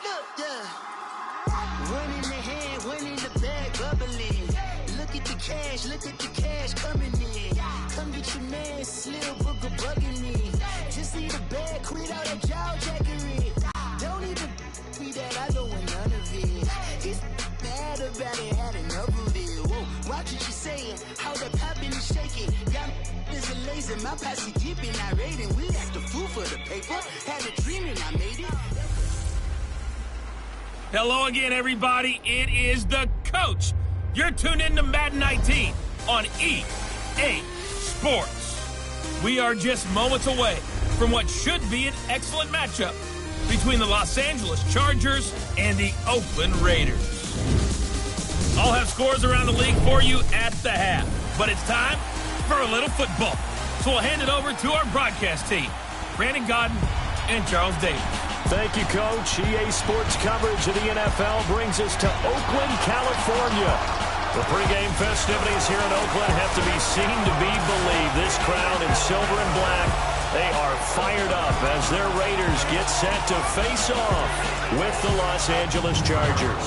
Look, yeah. One in the hand, one in the bag, bubbling. Look at the cash coming in. Come get your man, Slim Booker bugging me. Just need a bag, quit all that jaw jackery. Don't even be that, I don't want none of it. He's mad about it, had enough of it. Whoa, watch what you saying, how that poppin' and shaking. Got is a laser, my posse dipping, I raiding. We act the fool for the paper, had a dream and I made it. Hello again, everybody. It is the coach. You're tuned in to Madden 19 on EA Sports. We are just moments away from what should be an excellent matchup between the Los Angeles Chargers and the Oakland Raiders. I'll have scores around the league for you at the half, but it's time for a little football. So we'll hand it over to our broadcast team, Brandon Godden and Charles Davis. Thank you, Coach. EA Sports coverage of the NFL brings us to Oakland, California. The pregame festivities here in Oakland have to be seen to be believed. This crowd in silver and black, they are fired up as their Raiders get set to face off with the Los Angeles Chargers.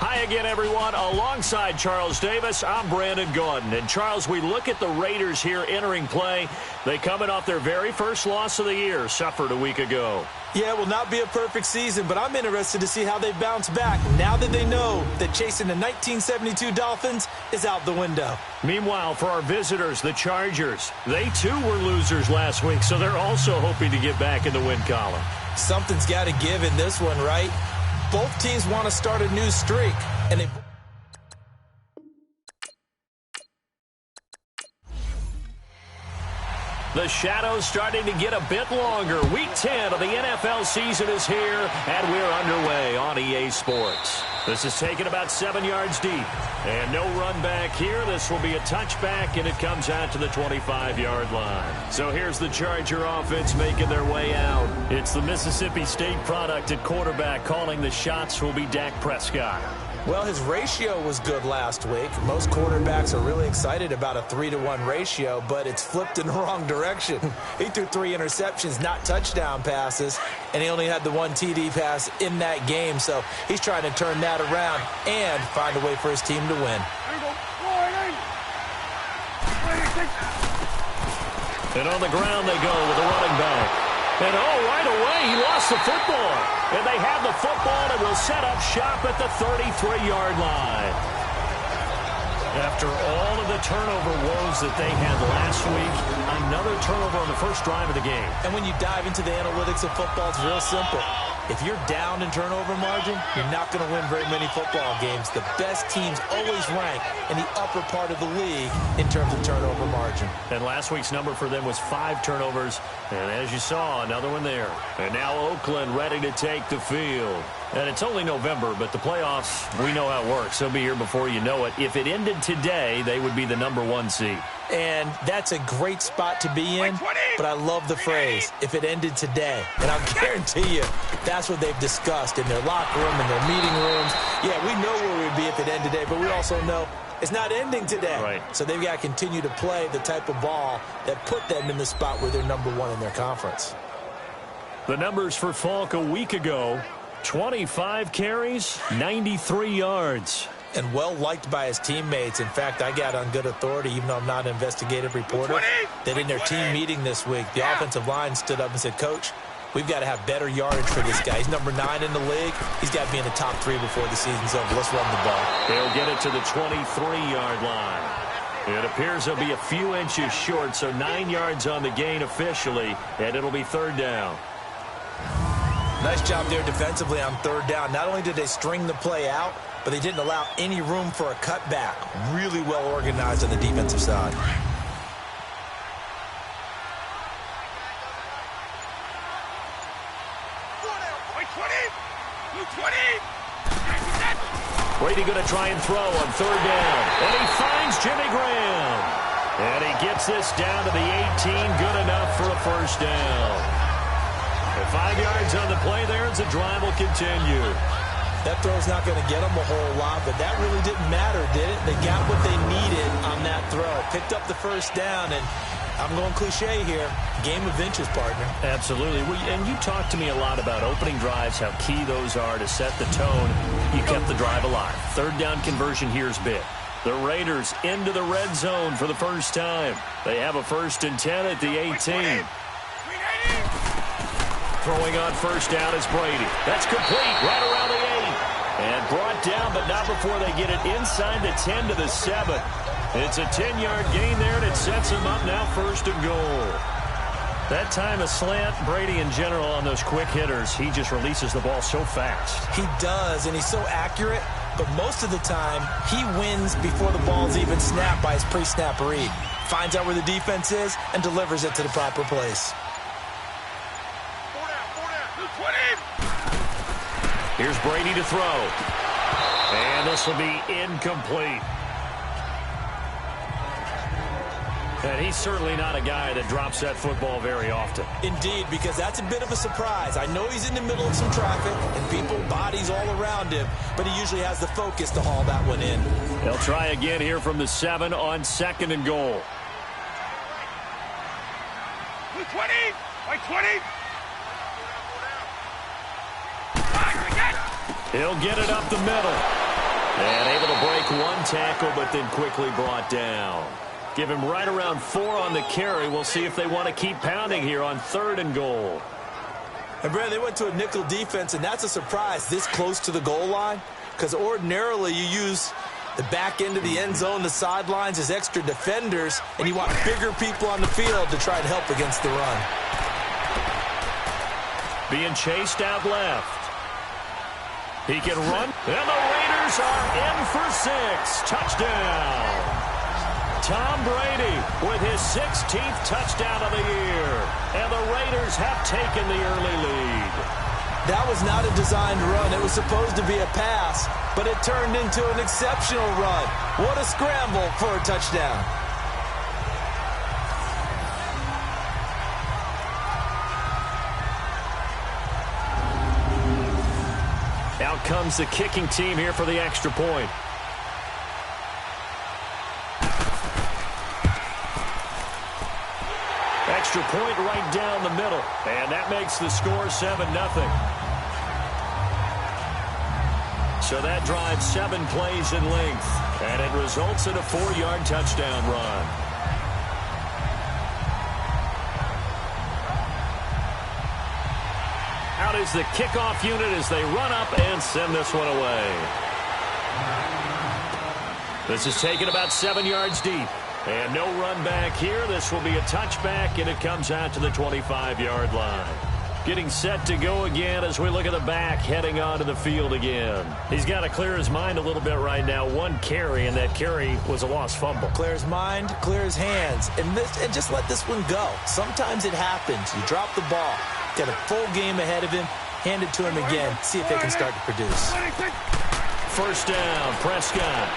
Hi again, everyone. Alongside Charles Davis, I'm Brandon Gaudin. And, Charles, we look at the Raiders here entering play. They coming off their very first loss of the year, suffered a week ago. Yeah, it will not be a perfect season, but I'm interested to see how they bounce back now that they know that chasing the 1972 Dolphins is out the window. Meanwhile, for our visitors, the Chargers, they too were losers last week, so they're also hoping to get back in the win column. Something's got to give in this one, right? Both teams want to start a new streak, and they... The shadows starting to get a bit longer. Week 10 of the NFL season is here, and we're underway on EA Sports. This is taken about 7 yards deep, and no run back here. This will be a touchback, and it comes out to the 25-yard line. So here's the Charger offense making their way out. It's the Mississippi State product at quarterback. Calling the shots will be Dak Prescott. Well, his ratio was good last week. Most quarterbacks are really excited about a 3-to-1 ratio, but it's flipped in the wrong direction. He threw 3 interceptions, not touchdown passes, and he only had the 1 TD pass in that game. So he's trying to turn that around and find a way for his team to win. And on the ground they go with the running back. And right away, he lost the football. And they have the football and will set up shop at the 33-yard line. After all of the turnover woes that they had last week, another turnover on the first drive of the game. And when you dive into the analytics of football, it's real simple. If you're down in turnover margin, you're not going to win very many football games. The best teams always rank in the upper part of the league in terms of turnover margin. And last week's number for them was 5 turnovers. And as you saw, another one there. And now Oakland ready to take the field. And it's only November, but the playoffs, we know how it works. They'll be here before you know it. If it ended today, they would be the number 1 seed. And that's a great spot to be in, but I love the phrase, if it ended today. And I'll guarantee you, that's what they've discussed in their locker room, in their meeting rooms. Yeah, we know where we'd be if it ended today, but we also know it's not ending today. Right. So they've got to continue to play the type of ball that put them in the spot where they're number 1 in their conference. The numbers for Falk a week ago, 25 carries, 93 yards. And well-liked by his teammates. In fact, I got on good authority, even though I'm not an investigative reporter, that in their team meeting this week, the offensive line stood up and said, Coach, we've got to have better yardage for this guy. He's number 9 in the league. He's got to be in the top 3 before the season's over. Let's run the ball. He'll get it to the 23-yard line. It appears he'll be a few inches short, so 9 yards on the gain officially, and it'll be 3rd down. Nice job there defensively on 3rd down. Not only did they string the play out, but they didn't allow any room for a cutback. Really well organized on the defensive side. Brady going to try and throw on 3rd down. And he finds Jimmy Graham. And he gets this down to the 18. Good enough for a 1st down. And 5 yards on the play there as the drive will continue. That throw's not going to get them a whole lot, but that really didn't matter, did it? They got what they needed on that throw. Picked up the first down, and I'm going cliche here. Game of inches, partner. Absolutely. And you talked to me a lot about opening drives, how key those are to set the tone. You kept the drive alive. Third down conversion here is big. The Raiders into the red zone for the first time. They have a 1st and 10 at the 18. Throwing on first down is Brady. That's complete right around the 8. And brought down, but not before they get it inside the 10 to the 7. It's a 10-yard gain there, and it sets them up now 1st and goal. That time a slant, Brady in general on those quick hitters, he just releases the ball so fast. He does, and he's so accurate, but most of the time he wins before the ball's even snapped by his pre-snap read. Finds out where the defense is and delivers it to the proper place. Here's Brady to throw. And this will be incomplete. And he's certainly not a guy that drops that football very often. Indeed, because that's a bit of a surprise. I know he's in the middle of some traffic and people, bodies all around him, but he usually has the focus to haul that one in. They'll try again here from the 7 on 2nd and goal. 20! By 20! He'll get it up the middle. And able to break one tackle, but then quickly brought down. Give him right around 4 on the carry. We'll see if they want to keep pounding here on 3rd and goal. And, Brad, they went to a nickel defense, and that's a surprise this close to the goal line, because ordinarily you use the back end of the end zone, the sidelines as extra defenders, and you want bigger people on the field to try and help against the run. Being chased out left. He can run, and the Raiders are in for 6. Touchdown. Tom Brady with his 16th touchdown of the year. And the Raiders have taken the early lead. That was not a designed run. It was supposed to be a pass, but it turned into an exceptional run. What a scramble for a touchdown. Out comes the kicking team here for the extra point. Extra point right down the middle. And that makes the score 7-0. So that drives 7 plays in length. And it results in a 4-yard touchdown run. Out is the kickoff unit as they run up and send this one away. This is taken about 7 yards deep. And no run back here. This will be a touchback, and it comes out to the 25-yard line. Getting set to go again as we look at the back heading onto the field again. He's got to clear his mind a little bit right now. 1 carry, and that carry was a lost fumble. Clear his mind, clear his hands, and just let this one go. Sometimes it happens. You drop the ball. Got a full game ahead of him. Hand it to him again. See if they can start to produce. First down, Prescott.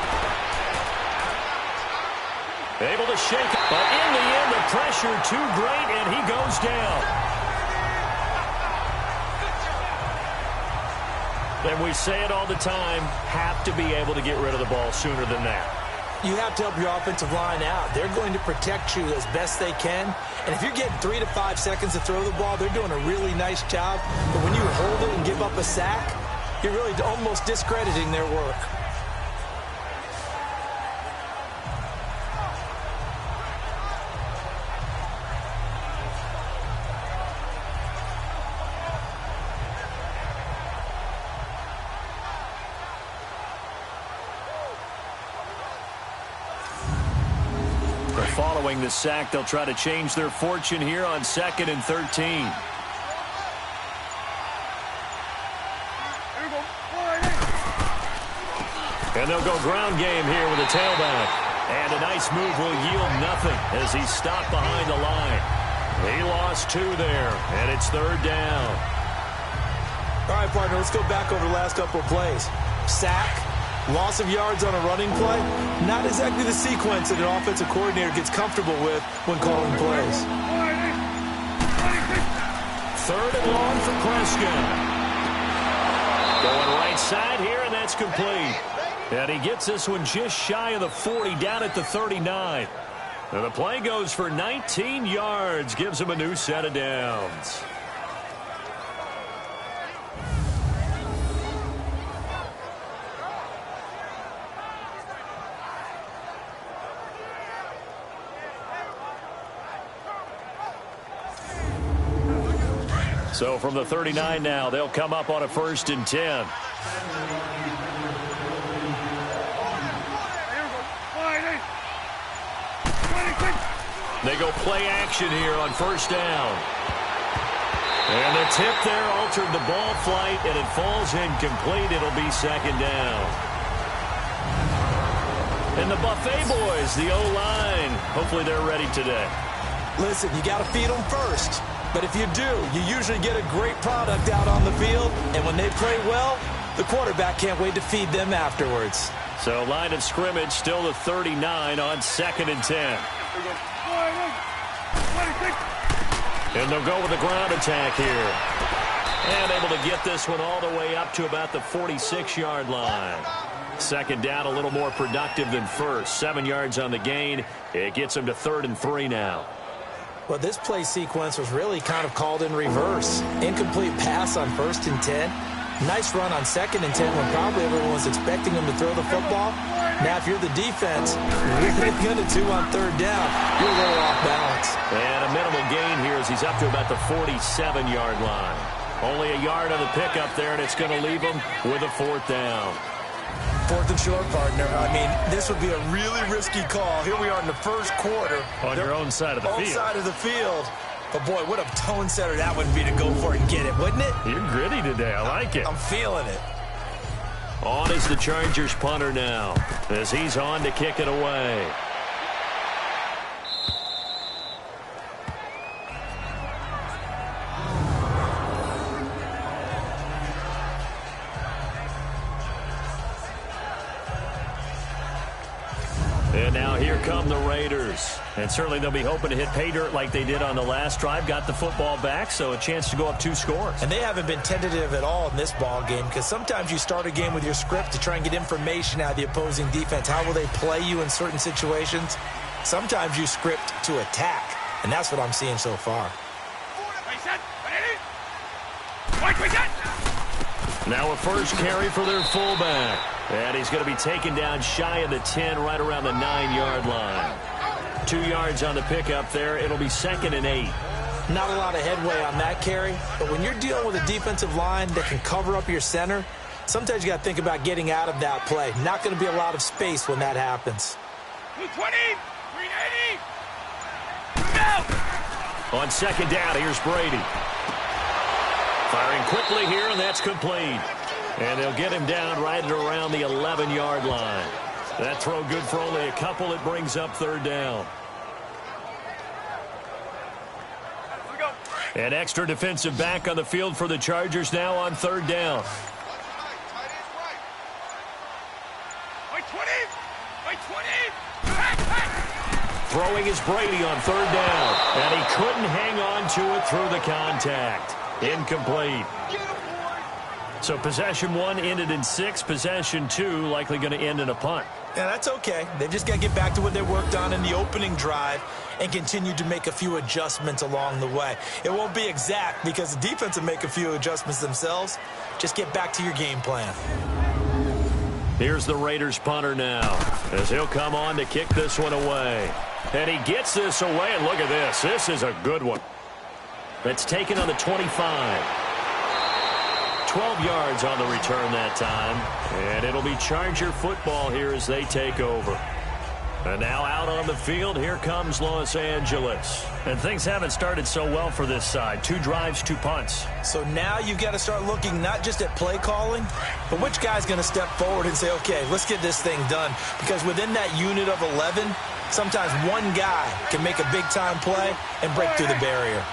Able to shake it, but in the end, the pressure too great, and he goes down. And we say it all the time, have to be able to get rid of the ball sooner than that. You have to help your offensive line out. They're going to protect you as best they can. And if you're getting 3 to 5 seconds to throw the ball, they're doing a really nice job. But when you hold it and give up a sack, you're really almost discrediting their work. Following the sack, they'll try to change their fortune here on 2nd and 13. And they'll go ground game here with a tailback. And a nice move will yield nothing as he's stopped behind the line. He lost 2 there, and it's 3rd down. All right, partner, let's go back over the last couple of plays. Sack. Loss of yards on a running play, not exactly the sequence that an offensive coordinator gets comfortable with when calling plays. 3rd and long for Prescott. Going right side here, and that's complete. And he gets this one just shy of the 40, down at the 39. And the play goes for 19 yards, gives him a new set of downs. So from the 39 now, they'll come up on a 1st and 10. They go play action here on 1st down. And the tip there altered the ball flight, and it falls incomplete. It'll be 2nd down. And the Buffet boys, the O-line, hopefully they're ready today. Listen, you got to feed them first. But if you do, you usually get a great product out on the field. And when they play well, the quarterback can't wait to feed them afterwards. So line of scrimmage still the 39 on 2nd and 10. And they'll go with a ground attack here. And able to get this one all the way up to about the 46-yard line. 2nd down, a little more productive than 1st. 7 yards on the gain. It gets them to 3rd and 3 now. Well, this play sequence was really kind of called in reverse. Incomplete pass on 1st and 10. Nice run on 2nd and 10 when probably everyone was expecting him to throw the football. Now, if you're the defense, what are you going to do on 3rd down? You're a little off balance. And a minimal gain here as he's up to about the 47-yard line. Only a yard on the pickup there, and it's going to leave him with a 4th down. 4th and short, partner. I mean, this would be a really risky call. Here we are in the 1st quarter. On your own side of the field. Own side of the field. But, boy, what a tone setter that would be to go for it and get it, wouldn't it? You're gritty today. I like it. I'm feeling it. On is the Chargers punter now as he's on to kick it away. And now here come the Raiders. And certainly they'll be hoping to hit pay dirt like they did on the last drive. Got the football back, so a chance to go up 2 scores. And they haven't been tentative at all in this ball game because sometimes you start a game with your script to try and get information out of the opposing defense. How will they play you in certain situations? Sometimes you script to attack, and that's what I'm seeing so far. Now a first carry for their fullback. And he's going to be taken down shy of the 10, right around the 9-yard line. 2 yards on the pickup there. It'll be 2nd and 8. Not a lot of headway on that carry, but when you're dealing with a defensive line that can cover up your center, sometimes you got to think about getting out of that play. Not going to be a lot of space when that happens. 220, 380. No! On 2nd down, here's Brady. Firing quickly here, and that's complete. And they'll get him down right at around the 11-yard line. That throw good for only a couple. It brings up 3rd down. An extra defensive back on the field for the Chargers now on 3rd down. Throwing is Brady on 3rd down. And he couldn't hang on to it through the contact. Incomplete. So possession 1 ended in 6. Possession 2 likely going to end in a punt. Yeah, that's okay. They've just got to get back to what they worked on in the opening drive and continue to make a few adjustments along the way. It won't be exact because the defense will make a few adjustments themselves. Just get back to your game plan. Here's the Raiders punter now as he'll come on to kick this one away. And he gets this away, and look at this. This is a good one. That's taken on the 25. 12 yards on the return that time. And it'll be Charger football here as they take over. And now out on the field, here comes Los Angeles. And things haven't started so well for this side. 2 drives, 2 punts. So now you've got to start looking not just at play calling, but which guy's going to step forward and say, okay, let's get this thing done. Because within that unit of 11, sometimes one guy can make a big-time play and break through the barrier.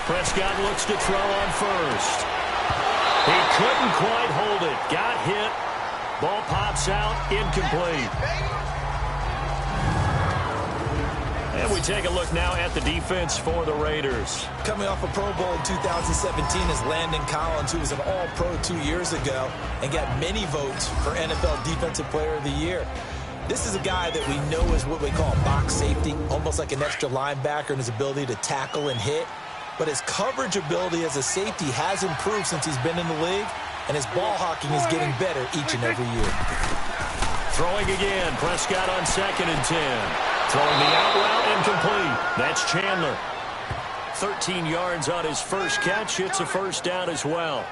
Prescott looks to throw on first. He couldn't quite hold it. Got hit. Ball pops out. Incomplete. And we take a look now at the defense for the Raiders. Coming off a Pro Bowl in 2017 is Landon Collins, who was an All-Pro 2 years ago and got many votes for NFL Defensive Player of the Year. This is a guy that we know is what we call a box safety, almost like an extra linebacker in his ability to tackle and hit. But his coverage ability as a safety has improved since he's been in the league, and his ball hawking is getting better each and every year. Throwing again, Prescott on 2nd and 10. Throwing the out route incomplete. That's Chandler. 13 yards on his first catch. It's a first down as well.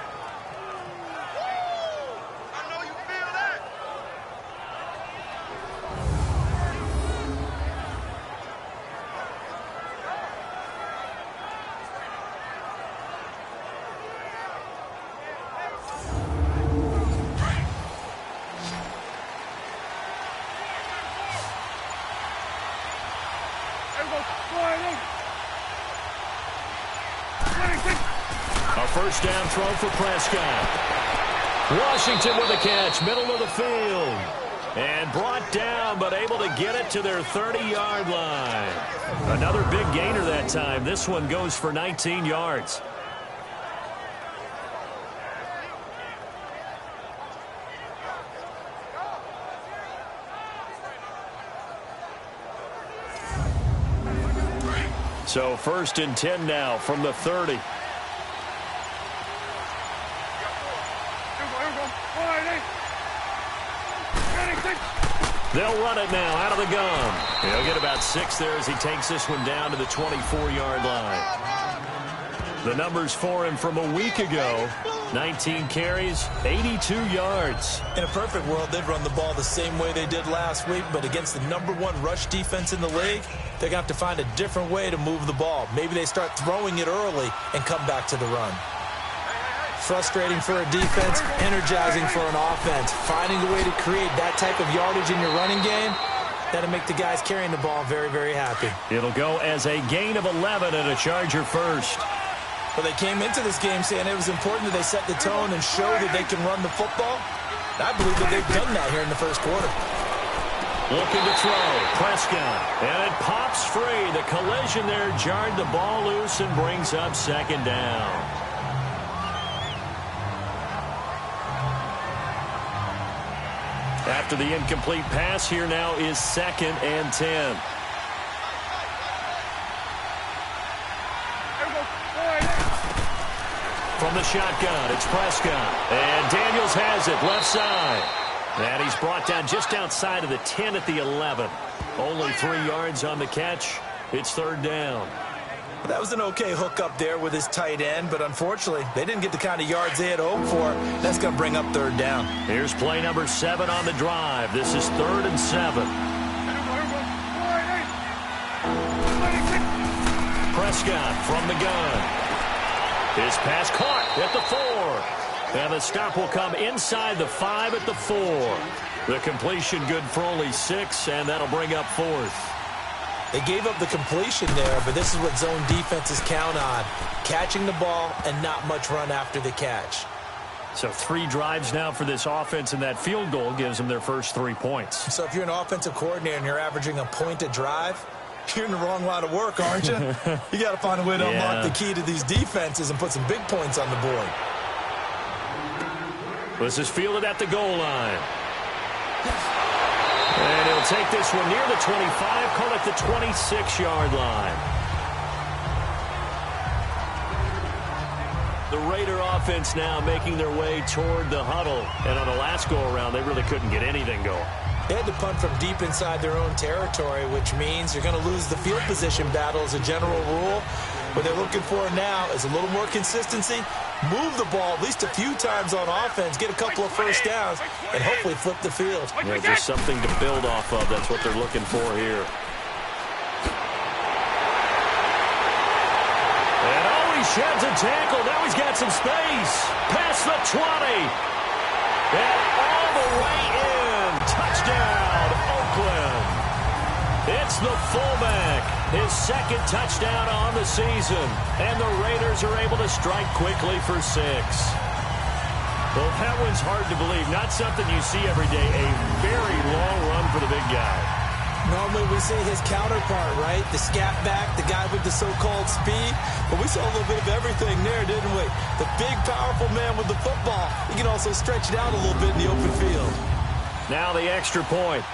A first down throw for Prescott. Washington with a catch, middle of the field. And brought down, but able to get it to their 30-yard line. Another big gainer that time. This one goes for 19 yards. So 1st and 10 now from the 30. They'll run it now out of the gun. He'll get about 6 there as he takes this one down to the 24-yard line. The numbers for him from a week ago: 19 carries, 82 yards. In a perfect world, they'd run the ball the same way they did last week, but against the #1 rush defense in the league, they're going to have to find a different way to move the ball. Maybe they start throwing it early and come back to the run. Frustrating for a defense, energizing for an offense. Finding a way to create that type of yardage in your running game, that'll make the guys carrying the ball very, very happy. It'll go as a gain of 11 and a Charger first. Well, they came into this game saying it was important that they set the tone and show that they can run the football. And I believe that they've done that here in the first quarter. Looking to throw, Prescott, and it pops free. The collision there jarred the ball loose and brings up 2nd down. After the incomplete pass, here now is 2nd and 10. From the shotgun, it's Prescott. And Daniels has it, left side. And he's brought down just outside of the 10 at the 11. Only 3 yards on the catch. It's 3rd down. That was an okay hook up there with his tight end, but unfortunately, they didn't get the kind of yards they had hoped for. That's going to bring up 3rd down. Here's play number 7 on the drive. This is 3rd and 7. Prescott from the gun. His pass caught at the 4. And the stop will come inside the 5 at the 4. The completion good for only 6, and that'll bring up 4th. They gave up the completion there, but this is what zone defenses count on: catching the ball and not much run after the catch. So 3 drives now for this offense, and that field goal gives them their first 3 points. So if you're an offensive coordinator and you're averaging a point a drive, you're in the wrong line of work, aren't you? You got to find a way to unlock the key to these defenses and put some big points on the board. This is fielded at the goal line. And he'll take this one near the 25, call it the 26-yard line. The Raider offense now making their way toward the huddle. And on the last go-around, they really couldn't get anything going. They had to punt from deep inside their own territory, which means you're going to lose the field position battle as a general rule. What they're looking for now is a little more consistency, move the ball at least a few times on offense, get a couple of first downs, and hopefully flip the field. Yeah, just something to build off of. That's what they're looking for here. And he sheds a tackle. Now he's got some space. Past the 20. And all the way in. Touchdown, Oakland. It's the fullback. His 2nd touchdown on the season. And the Raiders are able to strike quickly for 6. Well, that one's hard to believe. Not something you see every day. A very long run for the big guy. Normally we see his counterpart, right? The scat back, the guy with the so-called speed. But we saw a little bit of everything there, didn't we? The big, powerful man with the football. He can also stretch it out a little bit in the open field. Now the extra point.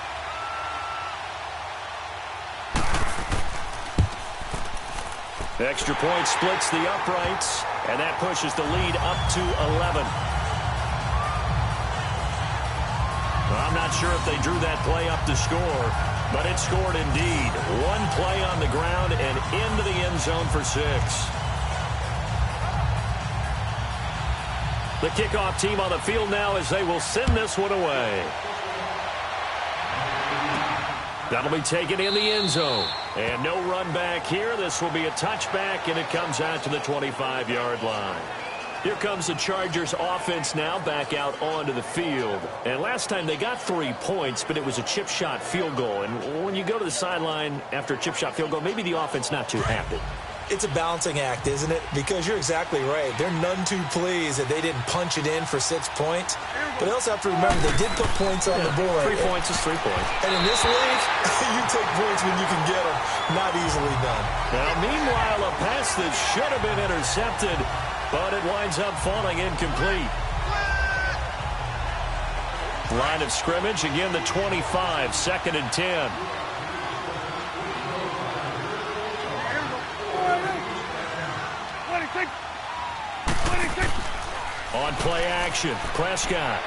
The extra point splits the uprights, and that pushes the lead up to 11. Well, I'm not sure if they drew that play up to score, but it scored indeed. One play on the ground and into the end zone for 6. The kickoff team on the field now as they will send this one away. That'll be taken in the end zone. And no run back here. This will be a touchback, and it comes out to the 25-yard line. Here comes the Chargers offense now back out onto the field. And last time they got 3 points, but it was a chip shot field goal. And when you go to the sideline after a chip shot field goal, maybe the offense not too happy. It's a balancing act, isn't it? Because you're exactly right. They're none too pleased that they didn't punch it in for 6 points. But they also have to remember they did put points on the board. 3 points is 3 points. And in this league, you take points when you can get them. Not easily done. Now, meanwhile, a pass that should have been intercepted, but it winds up falling incomplete. Line of scrimmage, again the 25, 2nd and 10. On play action, Prescott.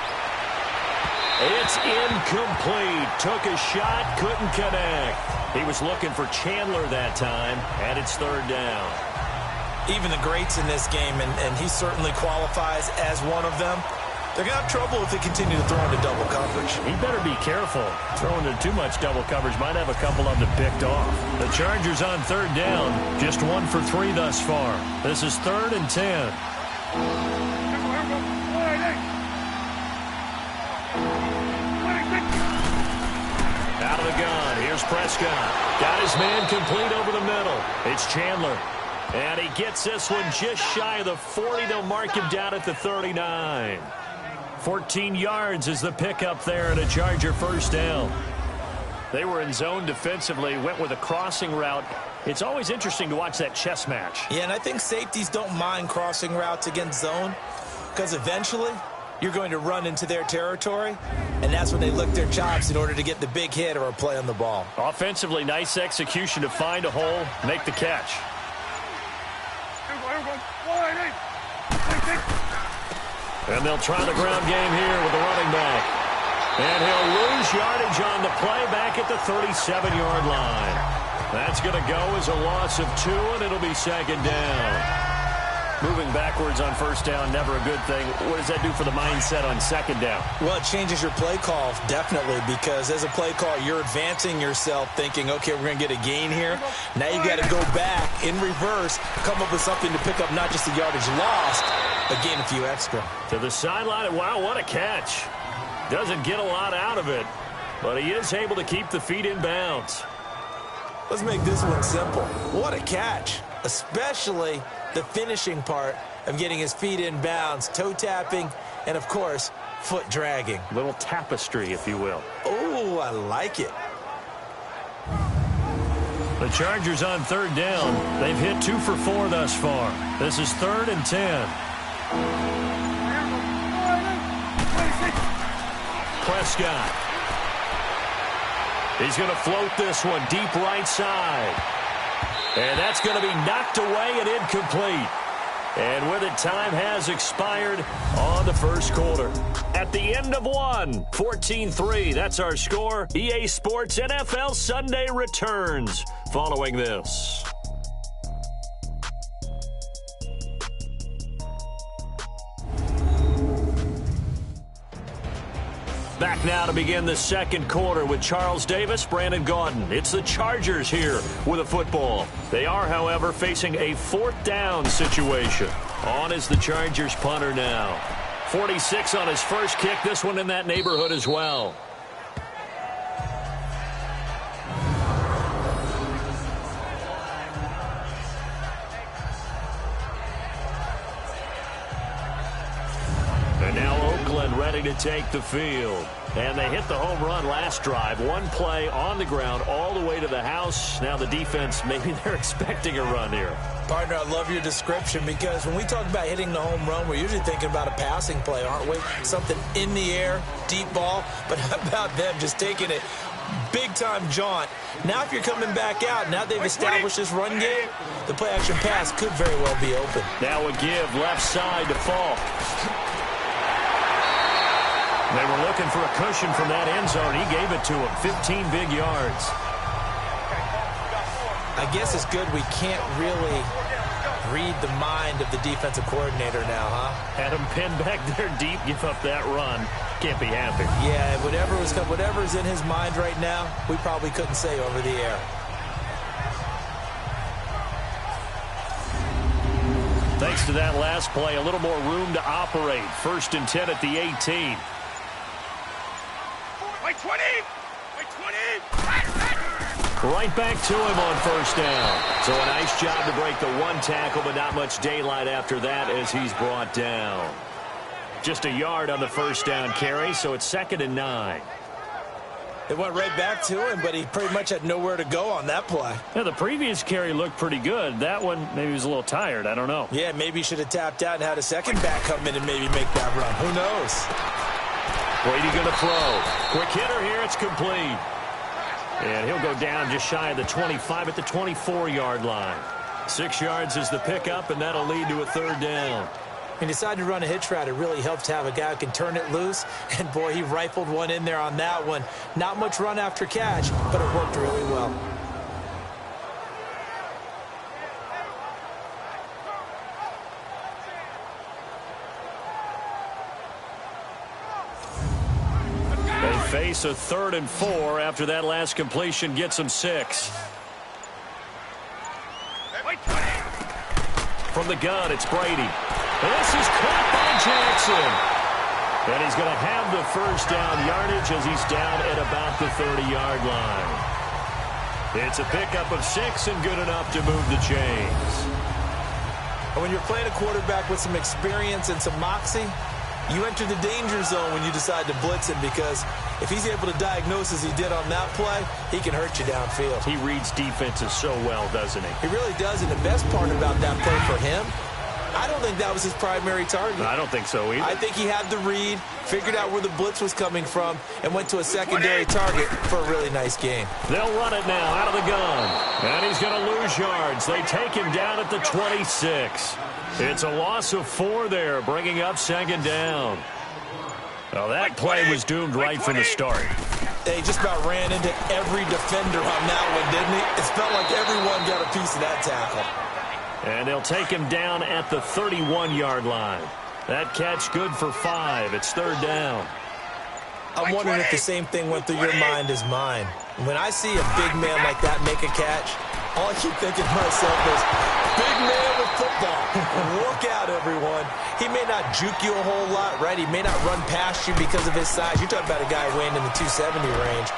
It's incomplete. Took a shot, couldn't connect. He was looking for Chandler that time, and it's 3rd down. Even the greats in this game, and he certainly qualifies as one of them, they're going to have trouble if they continue to throw into double coverage. He better be careful. Throwing into too much double coverage might have a couple of them picked off. The Chargers on 3rd down, just 1 for 3 thus far. This is 3rd and 10. Out of the gun, here's Prescott. Got his man complete over the middle. It's Chandler. And he gets this one just shy of the 40. They'll mark him down at the 39. 14 yards is the pickup there and a Charger 1st down. They were in zone defensively, went with a crossing route. It's always interesting to watch that chess match. Yeah, and I think safeties don't mind crossing routes against zone because eventually you're going to run into their territory, and that's when they lick their chops in order to get the big hit or a play on the ball. Offensively, nice execution to find a hole, make the catch. And they'll try the ground game here with the running back. And he'll lose yardage on the play back at the 37-yard line. That's going to go as a loss of 2, and it'll be 2nd down. Moving backwards on 1st down, never a good thing. What does that do for the mindset on 2nd down? Well, it changes your play call, definitely, because as a play call, you're advancing yourself thinking, okay, we're going to get a gain here. Now you got to go back in reverse, come up with something to pick up not just the yardage lost, but gain a few extra. To the sideline, wow, what a catch. Doesn't get a lot out of it, but he is able to keep the feet in bounds. Let's make this one simple. What a catch, especially the finishing part of getting his feet in bounds, toe tapping, and of course, foot dragging. Little tapestry, if you will. Oh, I like it. The Chargers on 3rd down. They've hit 2 for 4 thus far. This is 3rd and 10. Prescott. He's going to float this one deep right side. And that's going to be knocked away and incomplete. And with it, time has expired on the 1st quarter. At the end of 1, 14-3. That's our score. EA Sports NFL Sunday returns following this. Back now to begin the 2nd quarter with Charles Davis, Brandon Gaudin. It's the Chargers here with a football. They are, however, facing a 4th down situation. On is the Chargers punter now. 46 on his first kick. This one in that neighborhood as well. And now Oakland ready deciding to take the field. And they hit the home run last drive. One play on the ground all the way to the house. Now the defense, maybe they're expecting a run here. Partner, I love your description because when we talk about hitting the home run, we're usually thinking about a passing play, aren't we? Something in the air, deep ball. But how about them just taking it big-time jaunt? Now if you're coming back out, now they've established this run game, the play-action pass could very well be open. Now a give left side to Falk. They were looking for a cushion from that end zone. He gave it to him. 15 big yards. I guess it's good we can't really read the mind of the defensive coordinator now, huh? Had him pinned back there deep, give up that run. Can't be happy. Yeah, whatever's in his mind right now, we probably couldn't say over the air. Thanks to that last play, a little more room to operate. 1st and 10 at the 18. Wait 20! Wait 20! Right back to him on 1st down. So a nice job to break the one tackle, but not much daylight after that as he's brought down. Just a yard on the 1st down carry, so it's 2nd and 9. It went right back to him, but he pretty much had nowhere to go on that play. Yeah, the previous carry looked pretty good. That one, maybe he was a little tired. I don't know. Yeah, maybe he should have tapped out and had a second back come in and maybe make that run. Who knows? Brady going to throw. Quick hitter here. It's complete. And he'll go down just shy of the 25 at the 24-yard line. 6 yards is the pickup, and that'll lead to a 3rd down. He decided to run a hitch route. It really helped to have a guy who can turn it loose. And, boy, he rifled one in there on that one. Not much run after catch, but it worked really well. They face a 3rd and 4 after that last completion gets them 6. From the gun, it's Brady. This is caught by Jackson. And he's going to have the 1st down yardage as he's down at about the 30-yard line. It's a pickup of 6 and good enough to move the chains. And when you're playing a quarterback with some experience and some moxie, you enter the danger zone when you decide to blitz him, because if he's able to diagnose as he did on that play, he can hurt you downfield. He reads defenses so well, doesn't he? He really does, and the best part about that play for him, I don't think that was his primary target. I don't think so either. I think he had the read, figured out where the blitz was coming from, and went to a secondary target for a really nice game. They'll run it now out of the gun. And he's going to lose yards. They take him down at the 26. It's a loss of 4 there, bringing up 2nd down. Well, that play was doomed right from the start. They just about ran into every defender on that one, didn't he? It felt like everyone got a piece of that tackle. And they'll take him down at the 31-yard line. That catch good for 5. It's 3rd down. I'm wondering if the same thing went through your mind as mine. When I see a big man like that make a catch, all I keep thinking to myself is, big man with football. Look out, everyone. He may not juke you a whole lot, right? He may not run past you because of his size. You're talking about a guy weighing in the 270 range.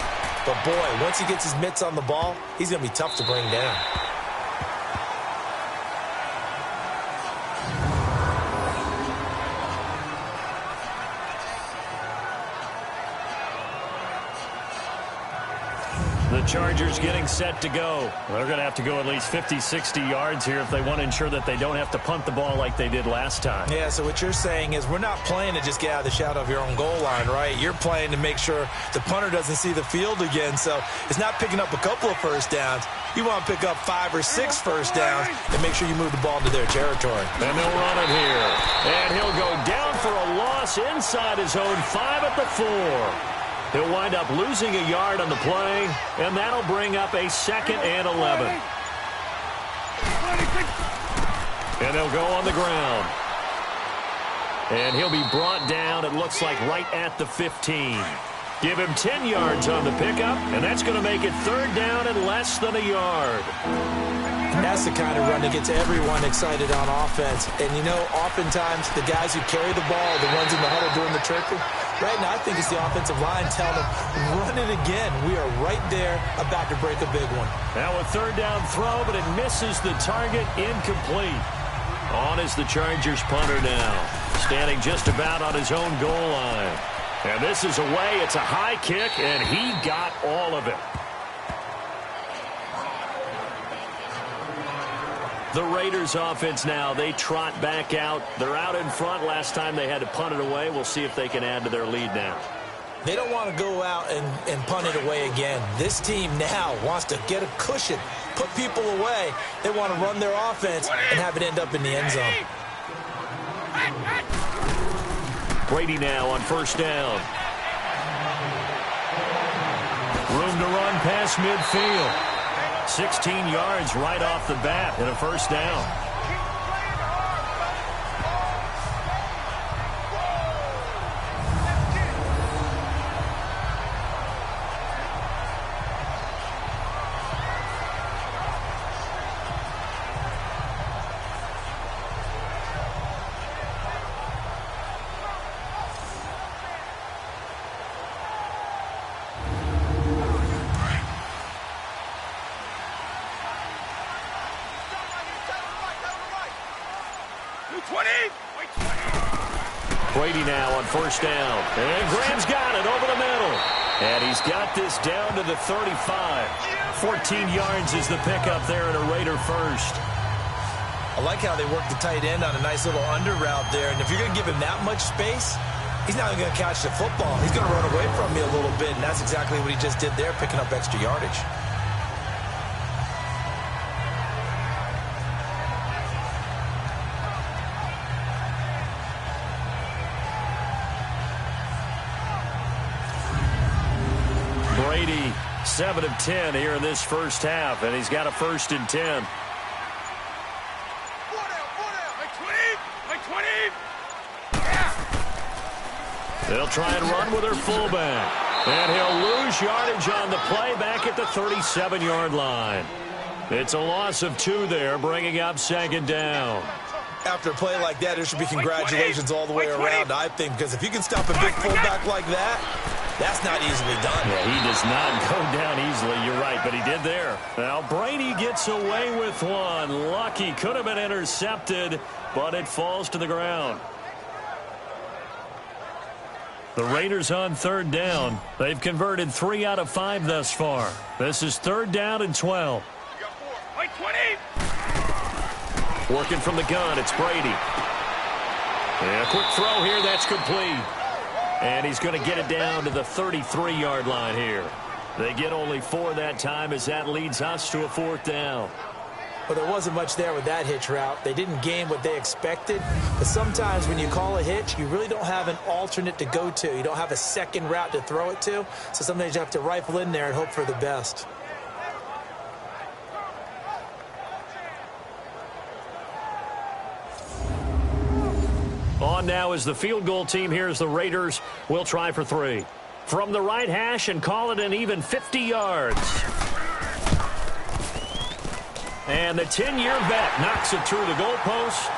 But, boy, once he gets his mitts on the ball, he's going to be tough to bring down. The Chargers getting set to go. They're going to have to go at least 50, 60 yards here if they want to ensure that they don't have to punt the ball like they did last time. Yeah, so what you're saying is we're not playing to just get out of the shadow of your own goal line, right? You're playing to make sure the punter doesn't see the field again. So it's not picking up a couple of 1st downs. You want to pick up 5 or 6 1st downs and make sure you move the ball into their territory. And they'll run it here. And he'll go down for a loss inside his own 5 at the 4. He'll wind up losing a yard on the play, and that'll bring up a 2nd and 11. And they'll go on the ground. And he'll be brought down, it looks like, right at the 15. Give him 10 yards on the pickup, and that's going to make it 3rd down and less than a yard. And that's the kind of run that gets everyone excited on offense. And, you know, oftentimes the guys who carry the ball are the ones in the huddle doing the chirping. Right now, I think it's the offensive line telling them, run it again. We are right there about to break a big one. Now a 3rd down throw, but it misses the target, incomplete. On is the Chargers punter now. standing just about on his own goal line. And this is away. It's a high kick, and he got all of it. The Raiders offense now, they trot back out. They're out in front. Last time they had to punt it away. We'll see if they can add to their lead now. They don't want to go out and punt it away again. This team now wants to get a cushion, put people away. They want to run their offense and have it end up in the end zone. Brady now on first down. Room to run past midfield. 16 yards right off the bat and a first down. Brady now on first down. And Graham's got it over the middle. And he's got this down to the 35. 14 yards is the pickup there and a Raider first. I like how they work the tight end on a nice little under route there. And if you're going to give him that much space, he's not going to catch the football. He's going to run away from me a little bit. And that's exactly what he just did there, picking up extra yardage. Brady, 7 of 10 here in this first half, and he's got a 1st and 10. They'll try and run with their fullback. And he'll lose yardage on the play back at the 37-yard line. It's a loss of 2 there, bringing up 2nd down. After a play like that, there should be congratulations all the way around, I think, because if you can stop a big fullback like that, that's not easily done. Yeah, he does not go down easily, you're right, but he did there. Now, Brady gets away with one. Lucky, could have been intercepted, but it falls to the ground. The Raiders on 3rd down. They've converted 3 out of 5 thus far. This is 3rd down and 12. Working from the gun, it's Brady. And a quick throw here, that's complete. And he's going to get it down to the 33-yard line here. They get only 4 that time as that leads us to a 4th down. Well, there wasn't much there with that hitch route. They didn't gain what they expected. But sometimes when you call a hitch, you really don't have an alternate to go to. You don't have a second route to throw it to. So sometimes you have to rifle in there and hope for the best. On now is the field goal team. Here's the Raiders. We'll try for 3. From the right hash and call it an even 50 yards. And the 10-year vet knocks it through the goalpost.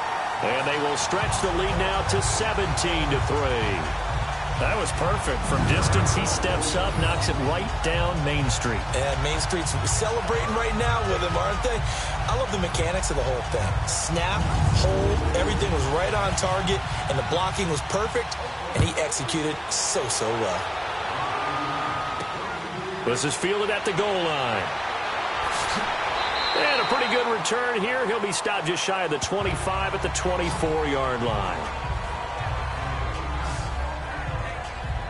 And they will stretch the lead now to 17-3. That was perfect. From distance, he steps up, knocks it right down Main Street. And Main Street's celebrating right now with him, aren't they? I love the mechanics of the whole thing. Snap, hold, everything was right on target, and the blocking was perfect, and he executed so well. This is fielded at the goal line. And a pretty good return here. He'll be stopped just shy of the 25 at the 24-yard line.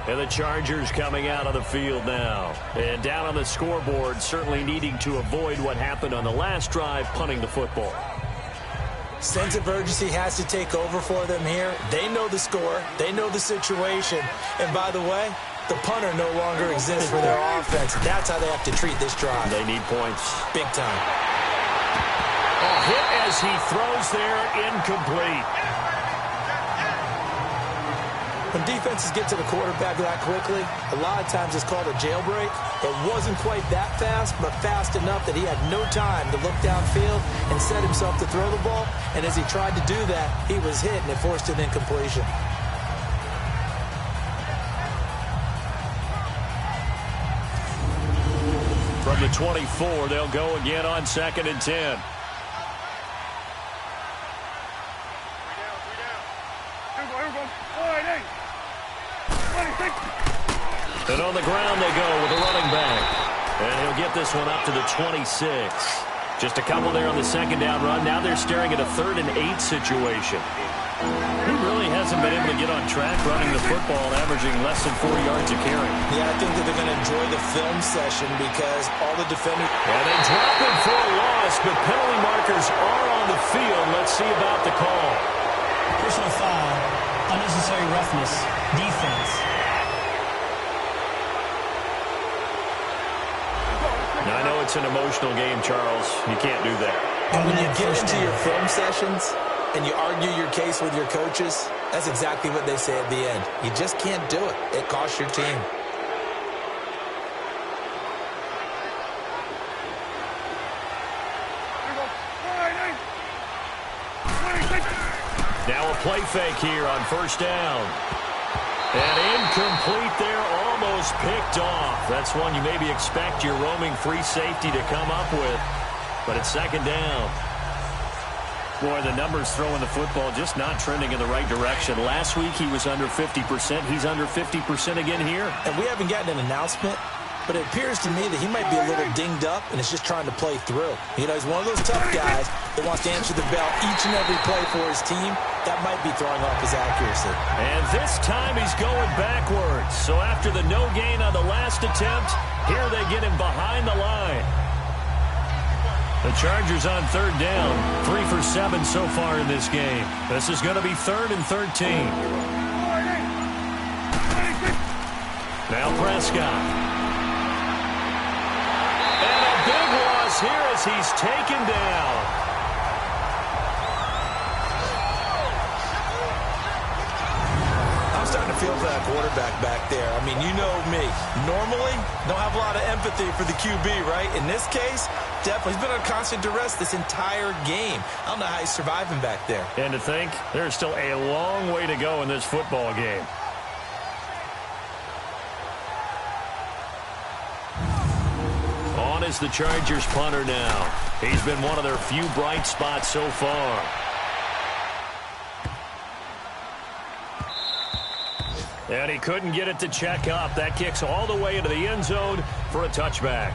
And the Chargers coming out on the field now. And down on the scoreboard, certainly needing to avoid what happened on the last drive, punting the football. Sense of urgency has to take over for them here. They know the score. They know the situation. And by the way, the punter no longer exists for their offense. That's how they have to treat this drive. They need points. Big time. A hit as he throws there, incomplete. When defenses get to the quarterback that quickly, a lot of times it's called a jailbreak. It wasn't quite that fast, but fast enough that he had no time to look downfield and set himself to throw the ball. And as he tried to do that, he was hit, and it forced an incompletion. From the 24, they'll go again on 2nd and 10. And on the ground they go with a running back. And he'll get this one up to the 26. Just a couple there on the second down run. Now they're staring at a 3rd and 8 situation. He really hasn't been able to get on track running the football, averaging less than 4 yards a carry. Yeah, I think that they're going to enjoy the film session because all the defenders... And they drop him for a loss, but penalty markers are on the field. Let's see about the call. Personal foul, unnecessary roughness, defense. Now, I know it's an emotional game, Charles. You can't do that. And when you get into your film sessions and you argue your case with your coaches, that's exactly what they say at the end. You just can't do it. It costs your team. Now a play fake here on first down. And incomplete there, almost picked off. That's one you maybe expect your roaming free safety to come up with. But it's second down. Boy, the numbers throwing the football just not trending in the right direction. Last week he was under 50%. He's under 50% again here. And we haven't gotten an announcement, but it appears to me that he might be a little dinged up and is just trying to play through. You know, he's one of those tough guys that wants to answer the bell each and every play for his team. That might be throwing off his accuracy. And this time he's going backwards. So after the no gain on the last attempt, here they get him behind the line. The Chargers on third down, 3 for 7 so far in this game. This is going to be 3rd and 13. Now Prescott. And a big loss here as he's taken down. I'm starting to feel for that quarterback back there. I mean, you know me. Normally, don't have a lot of empathy for the QB, right? In this case, definitely. He's been on constant duress this entire game. I don't know how he's surviving back there. And to think, there's still a long way to go in this football game. On is the Chargers punter now. He's been one of their few bright spots so far. And he couldn't get it to check up. That kicks all the way into the end zone for a touchback.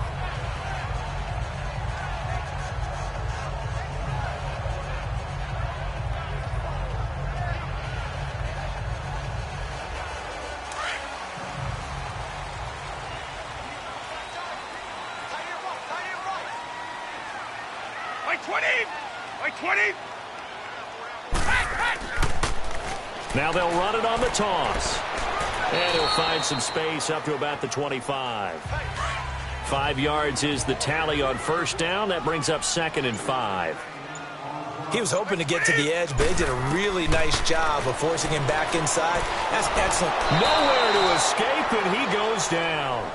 Like 20. Now they'll run it on the toss. And he'll find some space up to about the 25. 5 yards is the tally on first down. That brings up 2nd and 5. He was hoping to get to the edge, but they did a really nice job of forcing him back inside. That's excellent. Nowhere to escape, and he goes down.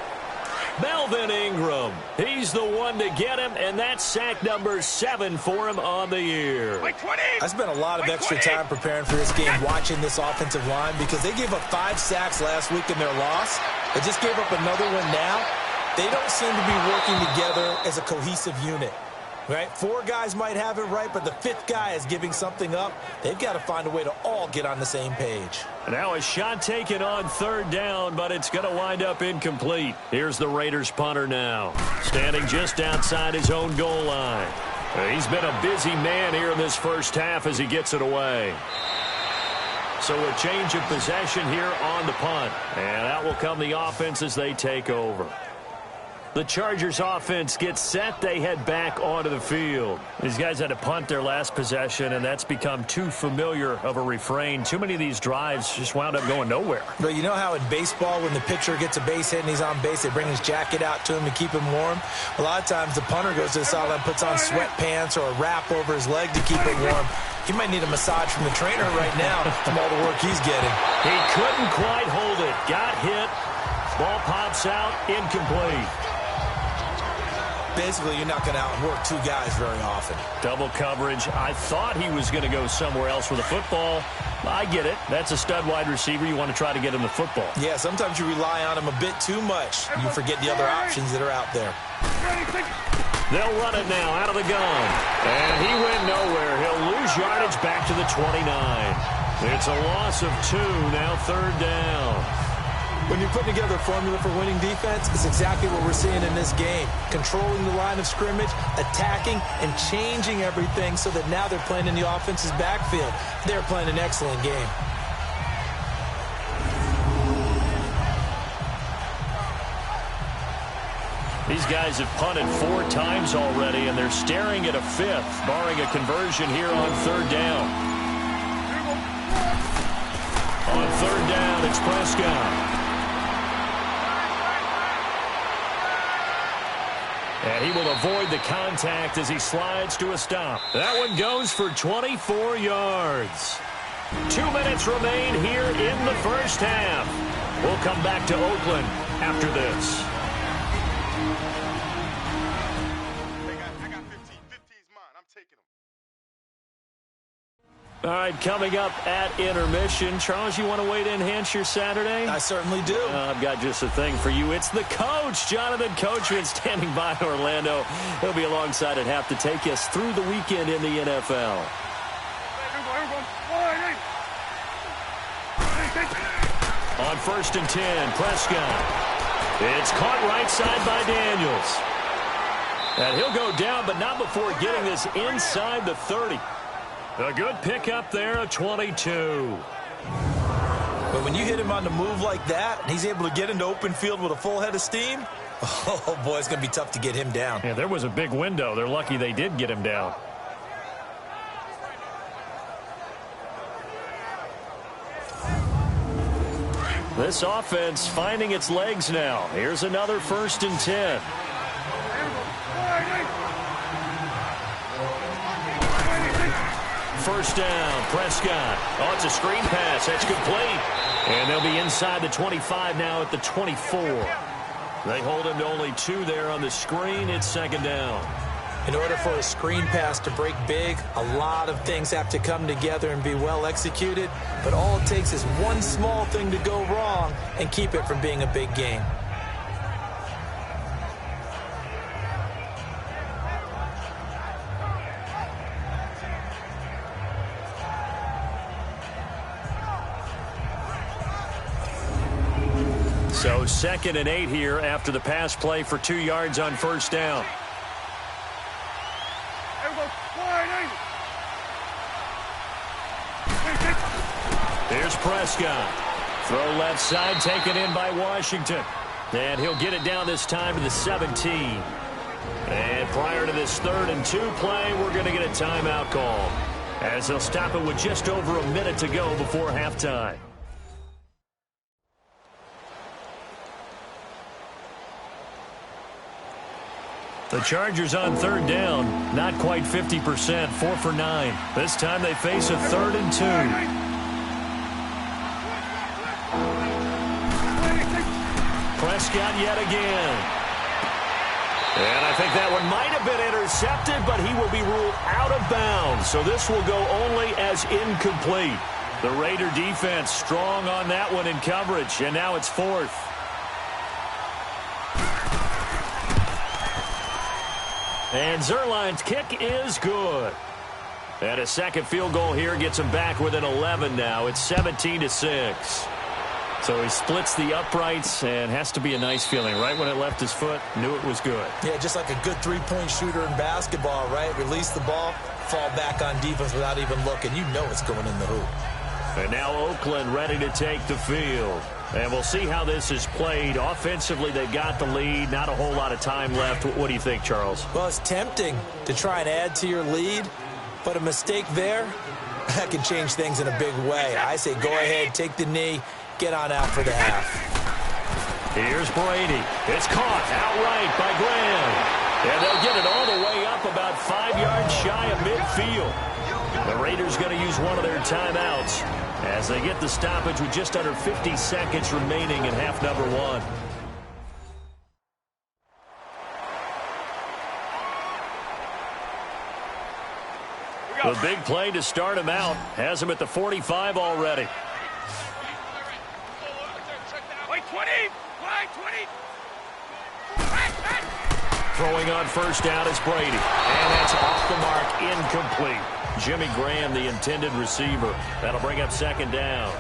Melvin Ingram, he's the one to get him, and that's sack number 7 for him on the year. I spent a lot of extra time preparing for this game, watching this offensive line, because they gave up 5 sacks last week in their loss. They just gave up another one now. They don't seem to be working together as a cohesive unit. Right? 4 guys might have it right, but the 5th guy is giving something up. They've got to find a way to all get on the same page. Now a shot taken on third down, but it's going to wind up incomplete. Here's the Raiders punter now, standing just outside his own goal line. He's been a busy man here in this first half as he gets it away. So a change of possession here on the punt. And out will come the offense as they take over. The Chargers offense gets set. They head back onto the field. These guys had to punt their last possession, and that's become too familiar of a refrain. Too many of these drives just wound up going nowhere. But you know how in baseball, when the pitcher gets a base hit and he's on base, they bring his jacket out to him to keep him warm? A lot of times the punter goes to the sideline, puts on sweatpants or a wrap over his leg to keep him warm. He might need a massage from the trainer right now from all the work he's getting. He couldn't quite hold it. Got hit. Ball pops out. Incomplete. Basically, you're not going to outwork 2 guys very often. Double coverage. I thought he was going to go somewhere else with the football. I get it. That's a stud wide receiver. You want to try to get him the football. Yeah, sometimes you rely on him a bit too much. You forget the other options that are out there. They'll run it now out of the gun. And he went nowhere. He'll lose yardage back to the 29. It's a loss of 2, now third down. When you're putting together a formula for winning defense, it's exactly what we're seeing in this game. Controlling the line of scrimmage, attacking, and changing everything so that now they're playing in the offense's backfield. They're playing an excellent game. These guys have punted 4 times already, and they're staring at a 5th, barring a conversion here on 3rd down. On 3rd down, it's Prescott. And he will avoid the contact as he slides to a stop. That one goes for 24 yards. 2 minutes remain here in the first half. We'll come back to Oakland after this. All right, coming up at intermission. Charles, you want to wait to enhance your Saturday? I certainly do. I've got just a thing for you. It's the coach, Jonathan Coachman, standing by in Orlando. He'll be alongside at half to take us through the weekend in the NFL. On 1st and 10, Prescott. It's caught right side by Daniels. And he'll go down, but not before getting this inside the 30. A good pickup there, a 22. But when you hit him on the move like that, and he's able to get into open field with a full head of steam, oh, boy, it's going to be tough to get him down. Yeah, there was a big window. They're lucky they did get him down. This offense finding its legs now. Here's another 1st and 10. First down, Prescott. Oh, it's a screen pass. That's complete. And they'll be inside the 25 now at the 24. They hold him to only 2 there on the screen. It's 2nd down. In order for a screen pass to break big, a lot of things have to come together and be well executed. But all it takes is one small thing to go wrong and keep it from being a big game. So 2nd and 8 here after the pass play for 2 yards on 1st down. Here's Prescott. Throw left side, taken in by Washington. And he'll get it down this time to the 17. And prior to this 3rd and 2 play, we're going to get a timeout call, as they'll stop it with just over a minute to go before halftime. The Chargers on 3rd down, not quite 50%, 4 for 9. This time they face a 3rd and 2. Prescott yet again. And I think that one might have been intercepted, but he will be ruled out of bounds. So this will go only as incomplete. The Raider defense strong on that one in coverage, and now it's 4th. And Zerline's kick is good. And a second field goal here gets him back within 11 now. It's 17-6. So he splits the uprights, and has to be a nice feeling. Right when it left his foot, knew it was good. Yeah, just like a good three-point shooter in basketball, right? Release the ball, fall back on defense without even looking. You know it's going in the hoop. And now Oakland ready to take the field. And we'll see how this is played. Offensively, they've got the lead. Not a whole lot of time left. What do you think, Charles? Well, it's tempting to try and add to your lead, but a mistake there, that can change things in a big way. I say go ahead, take the knee, get on out for the half. Here's Brady. It's caught outright by Graham. And they'll get it all the way up about 5 yards shy of midfield. The Raiders going to use one of their timeouts as they get the stoppage with just under 50 seconds remaining in half number 1. The big play to start him out has him at the 45 already. Throwing on first down is Brady. And that's off the mark, incomplete. Jimmy Graham, the intended receiver. That'll bring up second down.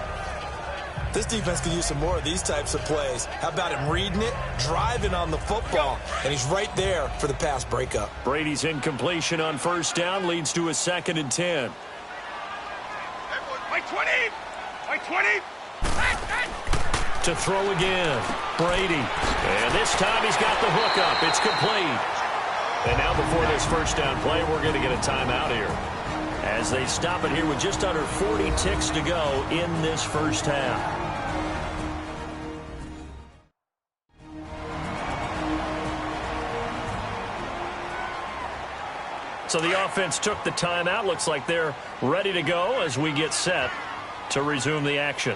This defense could use some more of these types of plays. How about him reading it, driving on the football, and he's right there for the pass breakup. Brady's incompletion on first down leads to a 2nd and 10. By 20! By 20! To throw again, Brady. And this time he's got the hook up. It's complete. And now before this first down play, we're going to get a timeout here, as they stop it here with just under 40 ticks to go in this first half. So the offense took the timeout. Looks like they're ready to go as we get set to resume the action.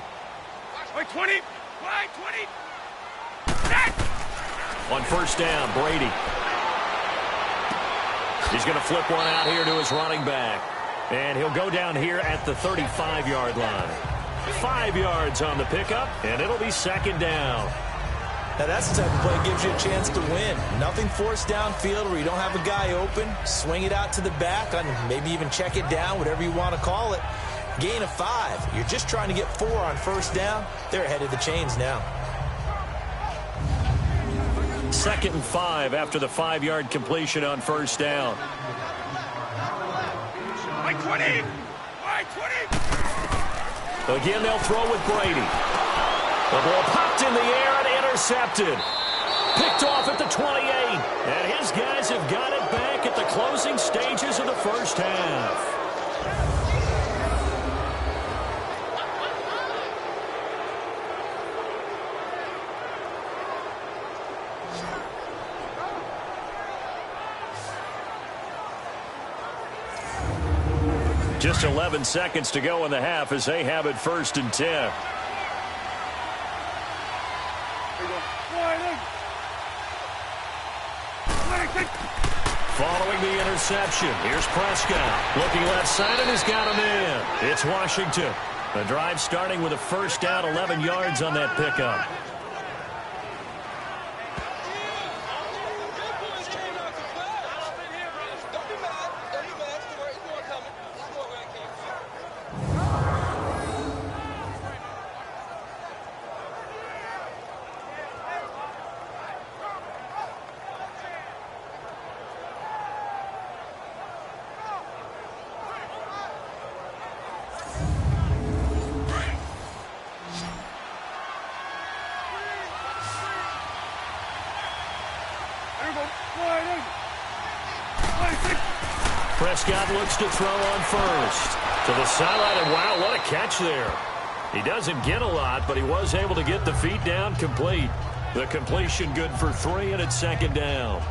By 20! By 20! On first down, Brady. He's going to flip one out here to his running back. And he'll go down here at the 35-yard line. 5 yards on the pickup, and it'll be 2nd down. Now that's the type of play that gives you a chance to win. Nothing forced downfield where you don't have a guy open. Swing it out to the back, and maybe even check it down, whatever you want to call it. Gain of 5. You're just trying to get 4 on first down. They're ahead of the chains now. 2nd and 5 after the 5-yard completion on first down. By 20! By 20! Again, they'll throw with Brady. The ball popped in the air and intercepted. Picked off at the 28. And his guys have got it back at the closing stages of the first half. Just 11 seconds to go in the half as they have it 1st and 10. Following the interception, here's Prescott. Looking left side, and he's got him in. It's Washington. The drive starting with a first down, 11 yards on that pickup. Prescott looks to throw on first. To the sideline, and wow, what a catch there. He doesn't get a lot, but he was able to get the feet down complete. The completion good for 3, and it's 2nd down.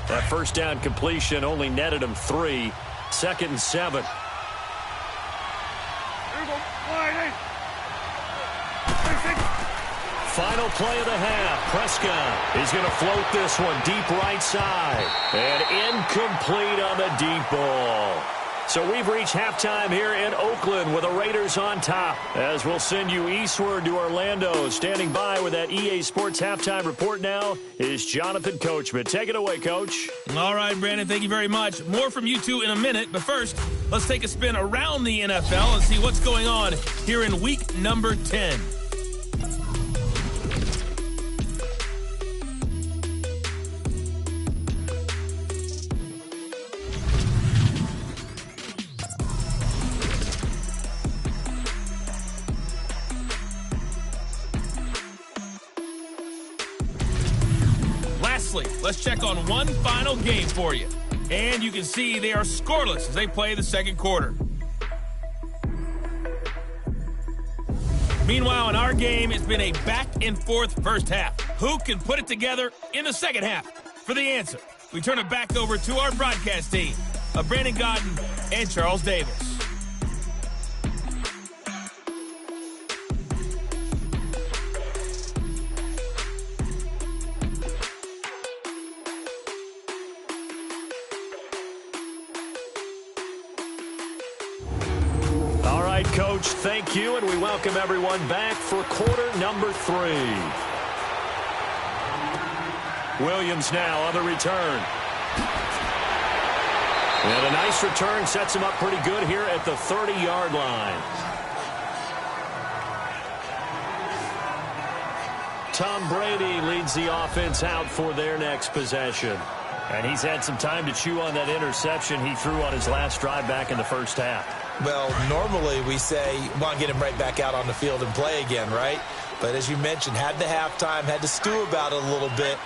That first down completion only netted him 3. 2nd and 7. Final play of the half. Prescott is going to float this one deep right side. And incomplete on the deep ball. So we've reached halftime here in Oakland with the Raiders on top. As we'll send you eastward to Orlando. Standing by with that EA Sports halftime report now is Jonathan Coachman. Take it away, Coach. All right, Brandon, thank you very much. More from you two in a minute. But first, let's take a spin around the NFL and see what's going on here in week number 10. Let's check on one final game for you. And you can see they are scoreless as they play the second quarter. Meanwhile, in our game, it's been a back-and-forth first half. Who can put it together in the second half? For the answer, we turn it back over to our broadcast team of Brandon Godden and Charles Davis. Coach, thank you, and we welcome everyone back for quarter number 3. Williams now on the return. And a nice return sets him up pretty good here at the 30-yard line. Tom Brady leads the offense out for their next possession. And he's had some time to chew on that interception he threw on his last drive back in the first half. Well, normally we say, want to get him right back out on the field and play again, right? But as you mentioned, had the halftime, had to stew about it a little bit.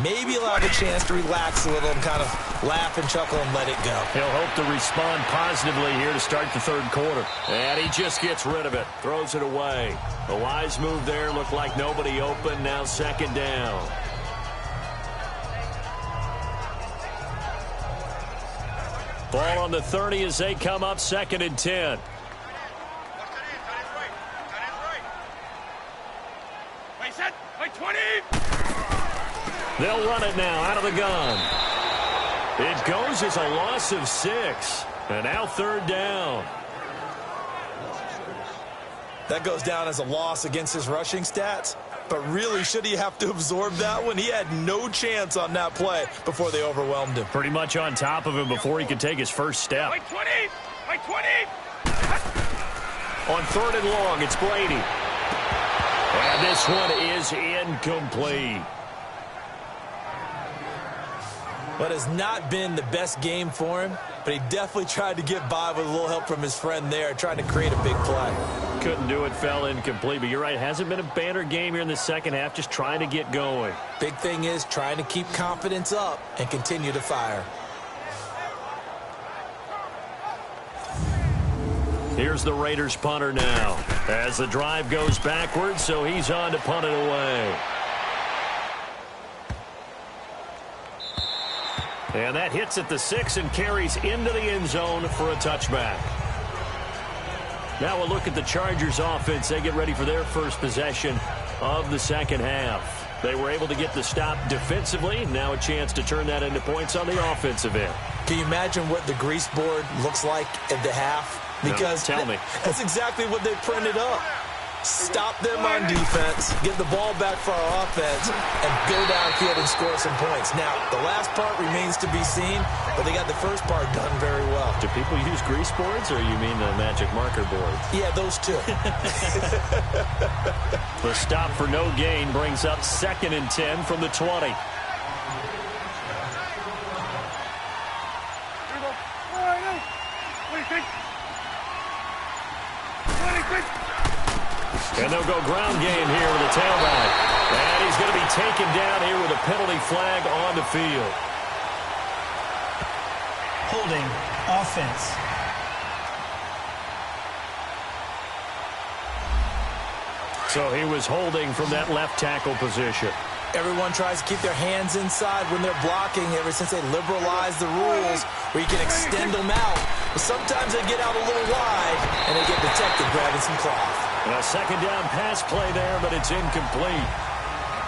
Maybe he'll have a chance to relax a little and kind of laugh and chuckle and let it go. He'll hope to respond positively here to start the third quarter. And he just gets rid of it, throws it away. A wise move there, looked like nobody open, now second down. Ball on the 30 as they come up, 2nd and 10. They'll run it now out of the gun. It goes as a loss of 6. And now 3rd down. That goes down as a loss against his rushing stats. But really, should he have to absorb that one? He had no chance on that play before they overwhelmed him. Pretty much on top of him before he could take his first step. Wait 20! Wait 20! On 3rd and long, it's Brady. And this one is incomplete. But has not been the best game for him, but he definitely tried to get by with a little help from his friend there, trying to create a big play. Couldn't do it, fell incomplete, but you're right, hasn't been a banner game here in the second half, just trying to get going. Big thing is trying to keep confidence up and continue to fire. Here's the Raiders punter now, as the drive goes backwards, so he's on to punt it away. And that hits at the 6 and carries into the end zone for a touchback. Now a look at the Chargers offense. They get ready for their first possession of the second half. They were able to get the stop defensively. Now a chance to turn that into points on the offensive end. Can you imagine what the grease board looks like at the half? Because no, tell me. That's exactly what they printed up. Stop them on defense, get the ball back for our offense, and go downfield and score some points. Now, the last part remains to be seen, but they got the first part done very well. Do people use grease boards, or you mean the magic marker board? Yeah, those two. The stop for no gain brings up 2nd and 10 from the 20. And they'll go ground game here with a tailback. And he's going to be taken down here with a penalty flag on the field. Holding offense. So he was holding from that left tackle position. Everyone tries to keep their hands inside when they're blocking ever since they liberalized the rules where you can extend them out. But sometimes they get out a little wide and they get detected grabbing some cloth. And a 2nd down pass play there, but it's incomplete.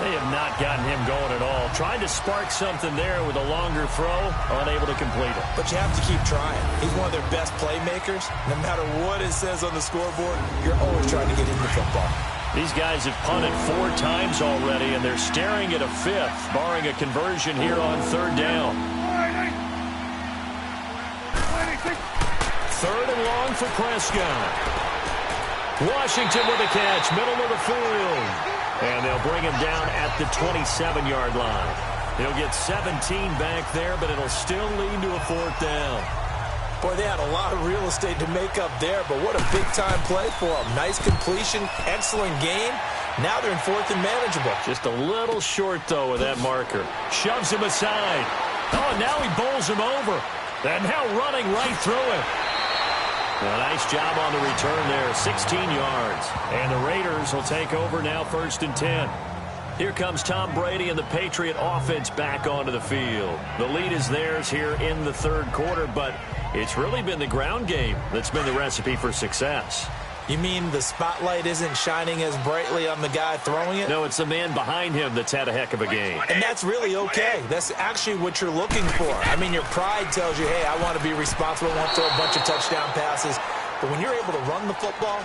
They have not gotten him going at all. Tried to spark something there with a longer throw, unable to complete it. But you have to keep trying. He's one of their best playmakers. No matter what it says on the scoreboard, you're always trying to get into football. These guys have punted 4 times already, and they're staring at a 5th, barring a conversion here on 3rd down. 3rd and long for Prescott. Washington with a catch, middle of the field. And they'll bring him down at the 27-yard line. He'll get 17 back there, but it'll still lead to a 4th down. Boy, they had a lot of real estate to make up there, but what a big-time play for them. Nice completion, excellent game. Now they're in 4th and manageable. Just a little short, though, with that marker. Shoves him aside. Oh, and now he bowls him over. And now running right through him. A nice job on the return there, 16 yards. And the Raiders will take over now 1st and 10. Here comes Tom Brady and the Patriot offense back onto the field. The lead is theirs here in the 3rd quarter, but it's really been the ground game that's been the recipe for success. You mean the spotlight isn't shining as brightly on the guy throwing it? No, it's the man behind him that's had a heck of a game. And that's really okay. That's actually what you're looking for. I mean, your pride tells you, hey, I want to be responsible. I want to throw a bunch of touchdown passes. But when you're able to run the football,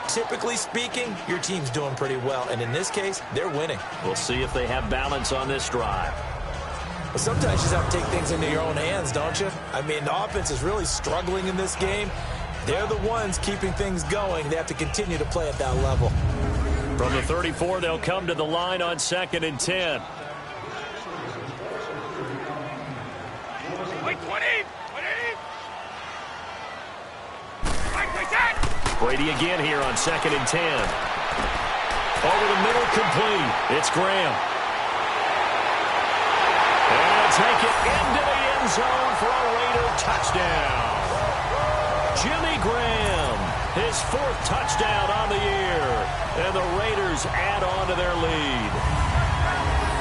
typically speaking, your team's doing pretty well. And in this case, they're winning. We'll see if they have balance on this drive. But sometimes you just have to take things into your own hands, don't you? I mean, the offense is really struggling in this game. They're the ones keeping things going. They have to continue to play at that level. From the 34, they'll come to the line on 2nd and 10. Wait, 20! Brady again here on 2nd and 10. Over the middle, complete. It's Graham. And they'll take it into the end zone for a Raider touchdown. Jimmy Graham, his 4th touchdown on the year. And the Raiders add on to their lead.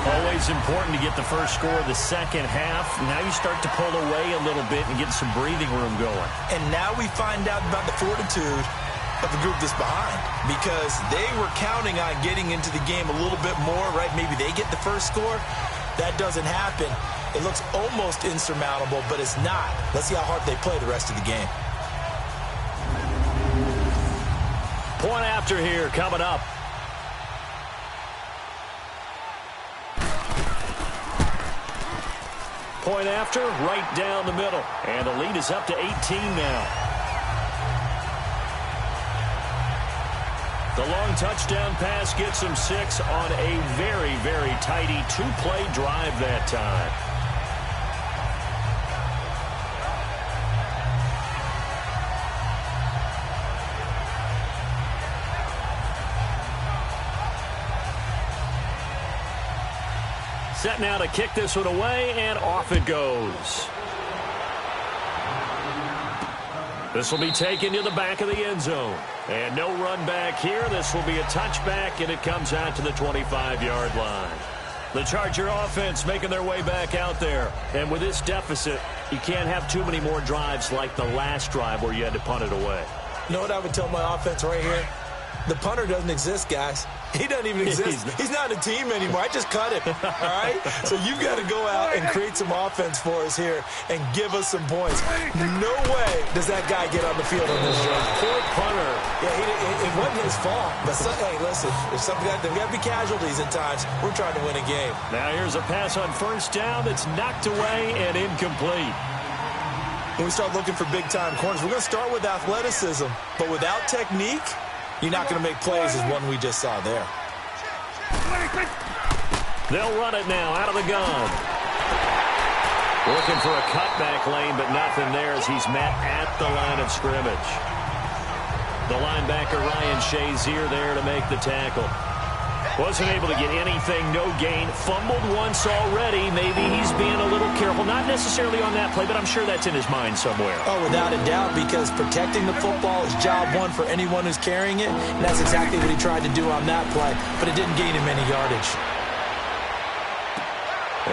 Always important to get the first score of the second half. Now you start to pull away a little bit and get some breathing room going. And now we find out about the fortitude of the group that's behind, because they were counting on getting into the game a little bit more, right? Maybe they get the first score. That doesn't happen. It looks almost insurmountable, but it's not. Let's see how hard they play the rest of the game. Point after here coming up. Point after, right down the middle. And the lead is up to 18 now. The long touchdown pass gets him 6 on a very, very tidy 2-play drive that time. Set now to kick this one away, and off it goes. This will be taken to the back of the end zone. And no run back here. This will be a touchback, and it comes out to the 25-yard line. The Charger offense making their way back out there. And with this deficit, you can't have too many more drives like the last drive where you had to punt it away. You know what I would tell my offense right here? The punter doesn't exist, guys. He doesn't even exist. He's not a team anymore. I just cut him, all right? So you've got to go out and create some offense for us here and give us some points. No way does that guy get on the field on this drive. Poor punter. Yeah, it wasn't his fault. But, hey, listen, if something there's got to be casualties at times. We're trying to win a game. Now here's a pass on first down that's knocked away and incomplete. When we start looking for big-time corners, we're going to start with athleticism. But without technique, you're not going to make plays as one we just saw there. They'll run it now out of the gun. Looking for a cutback lane, but nothing there as he's met at the line of scrimmage. The linebacker, Ryan Shazier, there to make the tackle. Wasn't able to get anything, no gain. Fumbled once already. Maybe he's being a little careful. Not necessarily on that play, but I'm sure that's in his mind somewhere. Oh, without a doubt, because protecting the football is job one for anyone who's carrying it. And that's exactly what he tried to do on that play, but it didn't gain him any yardage.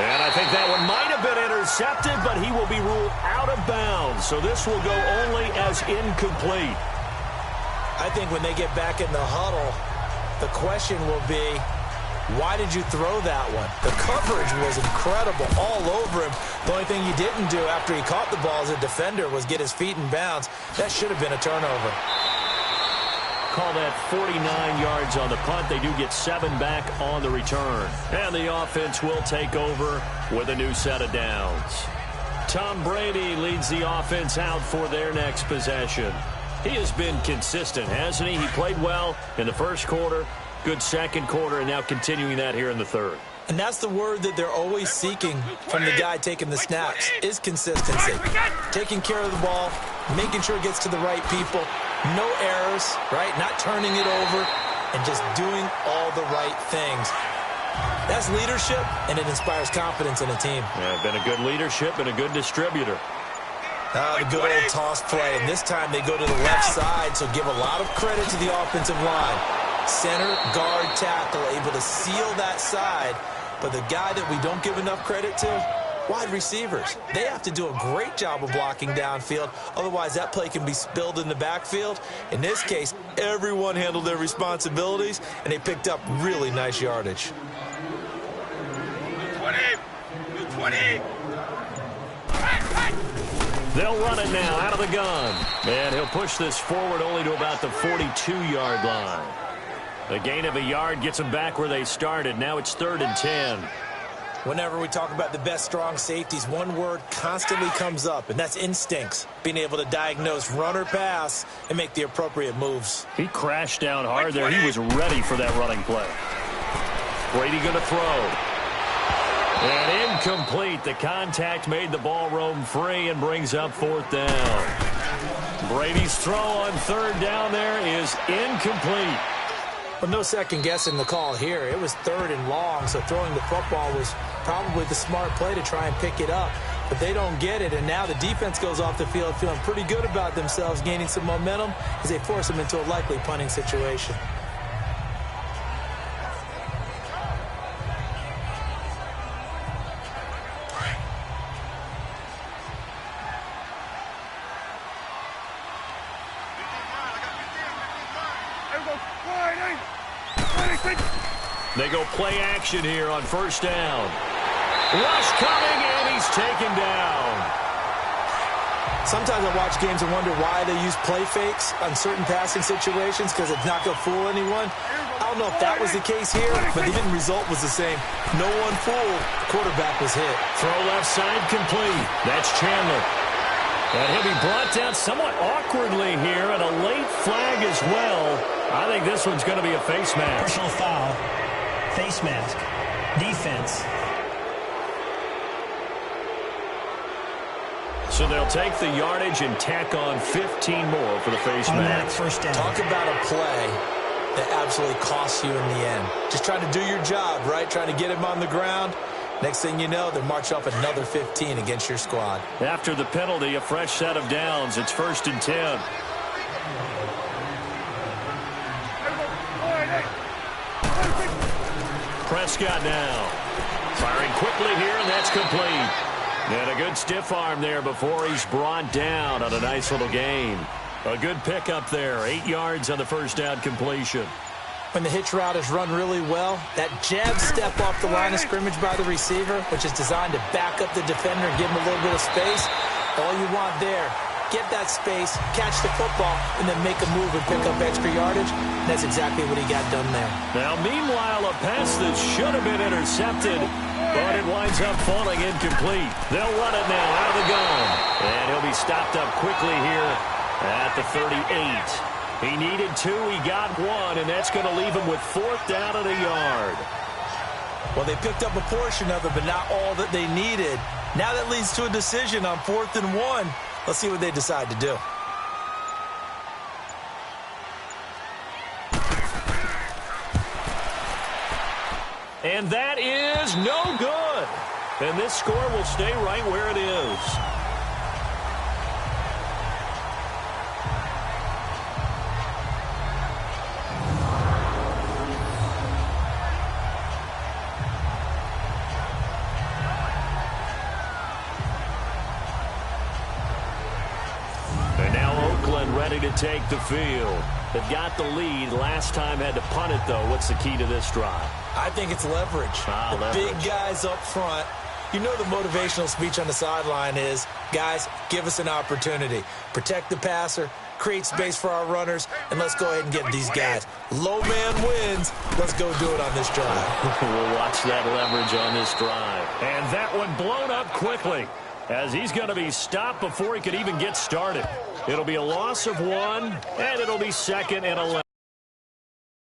And I think that one might have been intercepted, but he will be ruled out of bounds. So this will go only as incomplete. I think when they get back in the huddle, the question will be, why did you throw that one? The coverage was incredible all over him. The only thing he didn't do after he caught the ball as a defender was get his feet in bounds. That should have been a turnover. Call that 49 yards on the punt. They do get 7 back on the return. And the offense will take over with a new set of downs. Tom Brady leads the offense out for their next possession. He has been consistent, hasn't he? He played well in the first quarter, good second quarter, and now continuing that here in the third. And that's the word that they're always seeking from the guy taking the snaps, is consistency. Taking care of the ball, making sure it gets to the right people, no errors, right? Not turning it over, and just doing all the right things. That's leadership, and it inspires confidence in a team. Yeah, been a good leadership and a good distributor. The good old toss play, and this time they go to the left side, so give a lot of credit to the offensive line. Center, guard, tackle, able to seal that side. But the guy that we don't give enough credit to, wide receivers. They have to do a great job of blocking downfield. Otherwise, that play can be spilled in the backfield. In this case, everyone handled their responsibilities, and they picked up really nice yardage. 20! They'll run it now out of the gun. And he'll push this forward only to about the 42-yard line. The gain of a yard gets them back where they started. Now it's 3rd and 10. Whenever we talk about the best strong safeties, one word constantly comes up, and that's instincts. Being able to diagnose run or pass and make the appropriate moves. He crashed down hard there. He was ready for that running play. Brady going to throw. And incomplete. The contact made the ball roam free and brings up 4th down. Brady's throw on 3rd down there is incomplete. Well, no second guessing the call here. It was 3rd and long, so throwing the football was probably the smart play to try and pick it up. But they don't get it, and now the defense goes off the field feeling pretty good about themselves, gaining some momentum as they force them into a likely punting situation. They go play action here on 1st down. Rush coming, and he's taken down. Sometimes I watch games and wonder why they use play fakes on certain passing situations, because it's not going to fool anyone. I don't know if that was the case here, but the end result was the same. No one fooled. Quarterback was hit. Throw left side complete. That's Chandler. And he'll be brought down somewhat awkwardly here, and a late flag as well. I think this one's going to be a face mask. Personal foul. Face mask. Defense. So they'll take the yardage and tack on 15 more for the face mask. 1st down. Talk about a play that absolutely costs you in the end. Just trying to do your job, right? Trying to get him on the ground. Next thing you know, they march off another 15 against your squad. After the penalty, a fresh set of downs. It's 1st and 10. Prescott now. Firing quickly here, and that's complete. And a good stiff arm there before he's brought down on a nice little gain. A good pickup there. 8 yards on the 1st down completion. When the hitch route is run really well, that jab step off the line of scrimmage by the receiver, which is designed to back up the defender and give him a little bit of space, all you want there, get that space, catch the football, and then make a move and pick up extra yardage. And that's exactly what he got done there. Now, meanwhile, a pass that should have been intercepted, but it winds up falling incomplete. They'll run it now out of the gun. And he'll be stopped up quickly here at the 38. He needed 2, he got 1, and that's going to leave him with 4th down and a yard. Well, they picked up a portion of it, but not all that they needed. Now that leads to a decision on 4th and 1. Let's see what they decide to do. And that is no good. And this score will stay right where it is. And now Oakland ready to take the field. They've got the lead. Last time had to punt it, though. What's the key to this drive? I think it's leverage. Big guys up front. You know the motivational speech on the sideline is, guys, give us an opportunity. Protect the passer, create space for our runners, and let's go ahead and get these guys. Low man wins. Let's go do it on this drive. We'll watch that leverage on this drive. And that one blown up quickly as he's going to be stopped before he could even get started. It'll be a loss of 1, and it'll be 2nd and 11.